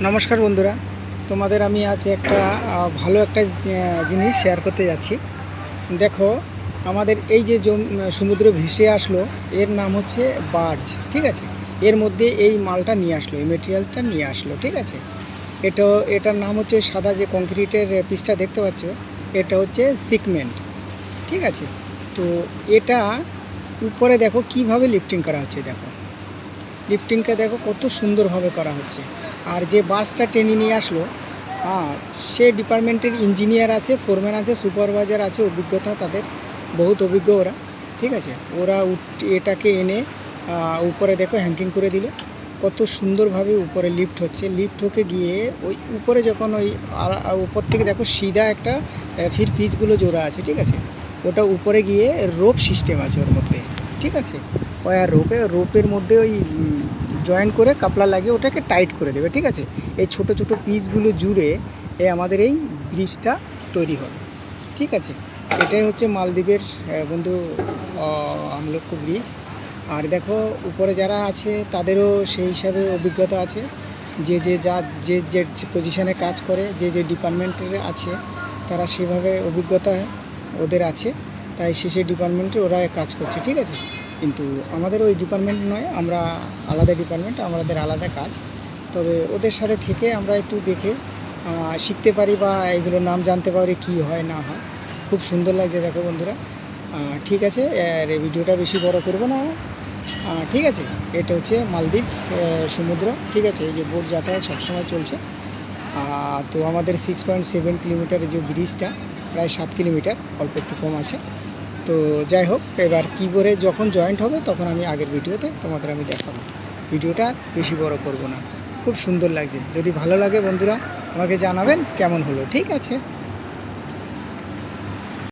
নমস্কার বন্ধুরা, তোমাদের আমি আজ একটা ভালো একটা জিনিস শেয়ার করতে যাচ্ছি। দেখো, আমাদের এই যে সমুদ্র ভেসে আসলো, এর নাম হচ্ছে বার্জ। ঠিক আছে, এর মধ্যে এই মালটা নিয়ে আসলো, এই মেটেরিয়ালটা নিয়ে আসলো। ঠিক আছে, এটার নাম হচ্ছে সাদা যে কংক্রিটের পিসটা দেখতে পাচ্ছ, এটা হচ্ছে সিকমেন্ট। ঠিক আছে, তো এটা উপরে দেখো কিভাবে লিফটিং করা হচ্ছে। দেখো লিফটিংটা দেখো কত সুন্দরভাবে করা হচ্ছে। আর যে বাসটা টেনে নিয়ে আসলো, সে ডিপার্টমেন্টের ইঞ্জিনিয়ার আছে, ফোরম্যান আছে, সুপারভাইজার আছে, অভিজ্ঞতা তাদের বহুত অভিজ্ঞ ওরা। ঠিক আছে, ওরা এটাকে এনে উপরে দেখো হ্যাঙ্কিং করে দিল। কত সুন্দরভাবে উপরে লিফট হচ্ছে। লিফট হতে গিয়ে ওই উপরে যখন ওই উপর থেকে দেখো সিধা একটা পিচগুলো জোড়া আছে। ঠিক আছে, ওটা উপরে গিয়ে রোপ সিস্টেম আছে ওর মধ্যে। ঠিক আছে, ওই আর রোপের মধ্যে ওই জয়েন্ট করে কাপলা লাগিয়ে ওটাকে টাইট করে দেবে। ঠিক আছে, এই ছোট ছোট পিসগুলো জুড়ে আমাদের এই ব্রিজটা তৈরি হবে। ঠিক আছে, এটাই হচ্ছে মালদ্বীপের বন্ধু আমলক্ষ ব্রিজ। আর দেখো উপরে যারা আছে তাদেরও সেই হিসাবে অভিজ্ঞতা আছে। যে পজিশানে কাজ করে, যে ডিপার্টমেন্টের আছে, তারা সেভাবে অভিজ্ঞতা ওদের আছে, তাই সেই ডিপার্টমেন্টে ওরা কাজ করছে। ঠিক আছে, কিন্তু আমাদের ওই ডিপার্টমেন্ট নয়, আমরা আলাদা ডিপার্টমেন্ট, আমাদের আলাদা কাজ। তবে ওদের সাথে থেকে আমরা একটু দেখে শিখতে পারি বা এগুলোর নাম জানতে পারি কি হয় না হয়। খুব সুন্দর লাগছে দেখো বন্ধুরা। ঠিক আছে, আর এই ভিডিওটা বেশি বড় করব না। ঠিক আছে, এটা হচ্ছে মালদ্বীপ সমুদ্র। ঠিক আছে, এই যে বোট যাতায়াত সবসময় চলছে। তো আমাদের 6.7 কিলোমিটারের যে ব্রিজটা, প্রায় 7 কিলোমিটার, অল্প একটু কম আছে। তো যাই হোক, এবার কী করে যখন জয়েন্ট হবে তখন আমি আগের ভিডিওতে তোমাদের আমি দেখাবো। ভিডিওটা বেশি বড় করব না। খুব সুন্দর লাগছে। যদি ভালো লাগে বন্ধুরা আমাকে জানাবেন কেমন হলো। ঠিক আছে।